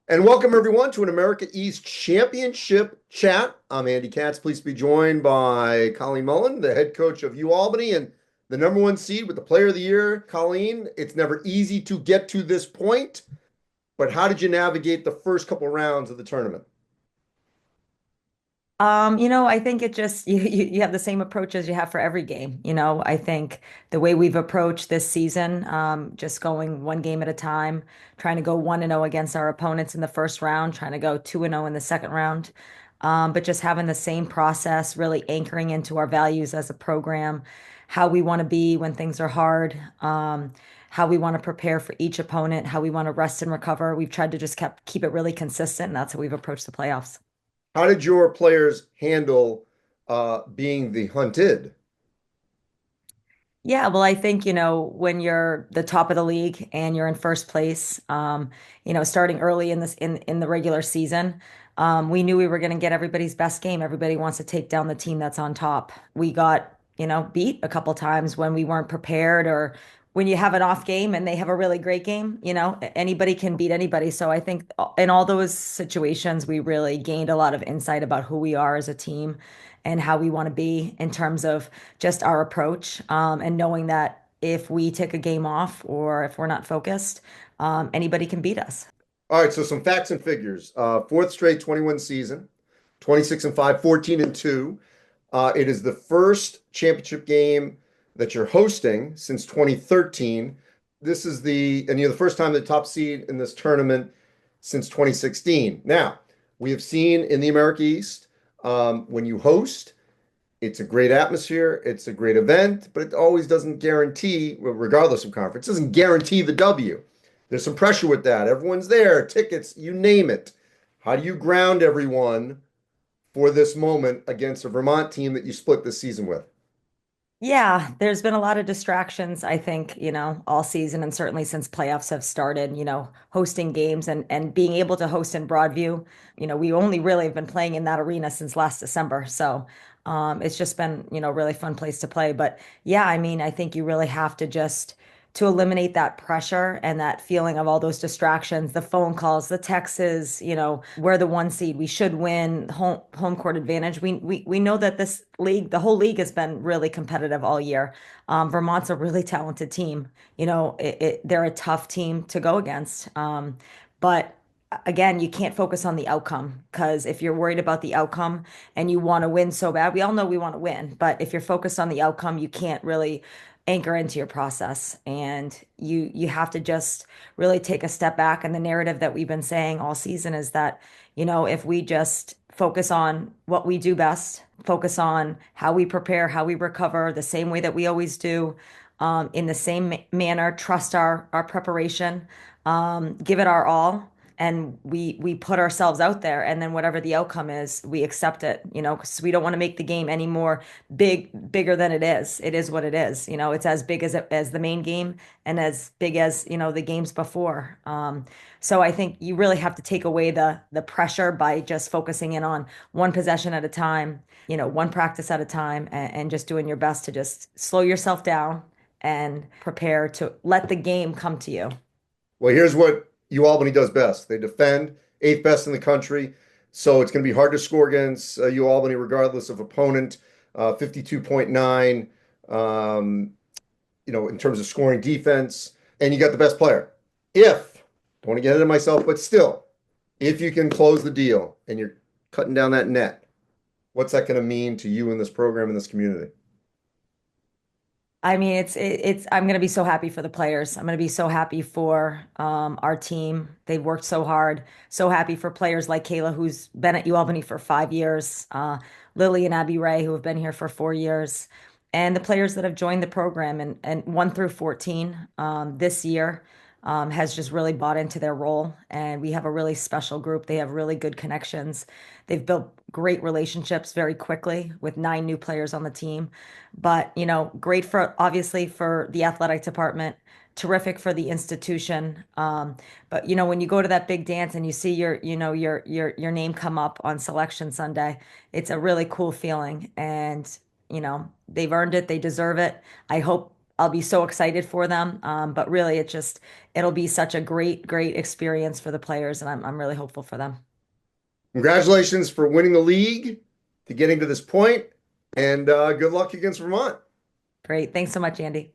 And welcome everyone to an America East Championship chat. I'm Andy Katz. Please be joined by Colleen Mullen, the head coach of UAlbany and the number one seed with the player of the year. Colleen, it's never easy to get to this point, but how did you navigate the first couple rounds of the tournament? I think it just you have the same approach as you have for every game. I think the way we've approached this season, just going one game at a time, trying to go 1-0 against our opponents in the first round, trying to go 2-0 in the second round. But just having the same process, really anchoring into our values as a program, how we want to be when things are hard, how we want to prepare for each opponent, how we want to rest and recover. We've tried to just keep it really consistent, and that's how we've approached the playoffs. How did your players handle being the hunted? Yeah, well, I think, when you're the top of the league and you're in first place, starting early in the regular season, we knew we were going to get everybody's best game. Everybody wants to take down the team that's on top. We got, beat a couple times when we weren't prepared or when you have an off game and they have a really great game, anybody can beat anybody. So I think in all those situations, we really gained a lot of insight about who we are as a team and how we want to be in terms of just our approach, and knowing that if we take a game off or if we're not focused, anybody can beat us. All right, so some facts and figures. Fourth straight 21 season, 26 and 5, 14 and 2. It is the first championship game that you're hosting since 2013. This is and you're the first time the top seed in this tournament since 2016. Now, we have seen in the America East, when you host, it's a great atmosphere, it's a great event, but it always doesn't guarantee, regardless of conference, doesn't guarantee the W. There's some pressure with that. Everyone's there, tickets, you name it. How do you ground everyone for this moment against a Vermont team that you split this season with? Yeah, there's been a lot of distractions, I think, all season and certainly since playoffs have started, hosting games and being able to host in Broadview. We only really have been playing in that arena since last December. So it's just been, really fun place to play. But yeah, I mean, I think you really have to just to eliminate that pressure and that feeling of all those distractions, the phone calls, the texts, we're the one seed, we should win, home court advantage. We know that this league, the whole league has been really competitive all year. Vermont's a really talented team. They're a tough team to go against. But again, you can't focus on the outcome because if you're worried about the outcome and you want to win so bad, we all know we want to win, but if you're focused on the outcome, you can't really anchor into your process, and you have to just really take a step back. And the narrative that we've been saying all season is that, if we just focus on what we do best, focus on how we prepare, how we recover the same way that we always do, in the same manner, trust our preparation, give it our all, and we put ourselves out there, and then whatever the outcome is, we accept it, because we don't want to make the game any more bigger than it is. It is what it is. It's as big as the main game and as big as, the games before. So I think you really have to take away the pressure by just focusing in on one possession at a time, one practice at a time, and just doing your best to just slow yourself down and prepare to let the game come to you. Well, here's what UAlbany does best. They defend, eighth best in the country. So it's going to be hard to score against UAlbany regardless of opponent. 52.9, in terms of scoring defense. And you got the best player. Don't want to get ahead of myself, but still, if you can close the deal and you're cutting down that net, what's that going to mean to you in this program, in this community? I mean, I'm going to be so happy for the players. I'm going to be so happy for our team. They've worked so hard. So happy for players like Kayla, who's been at UAlbany for 5 years, Lily and Abby Ray, who have been here for 4 years, and the players that have joined the program and 1 through 14 this year, has just really bought into their role. And we have a really special group. They have really good connections. They've built great relationships very quickly with 9 new players on the team. But, great for obviously for the athletic department, terrific for the institution. But when you go to that big dance and you see your name come up on selection Sunday, it's a really cool feeling. And, they've earned it, they deserve it. I hope I'll be so excited for them. But really, it'll be such a great experience for the players, and I'm really hopeful for them. Congratulations for winning the league, to getting to this point, and good luck against Vermont. Great. Thanks so much, Andy.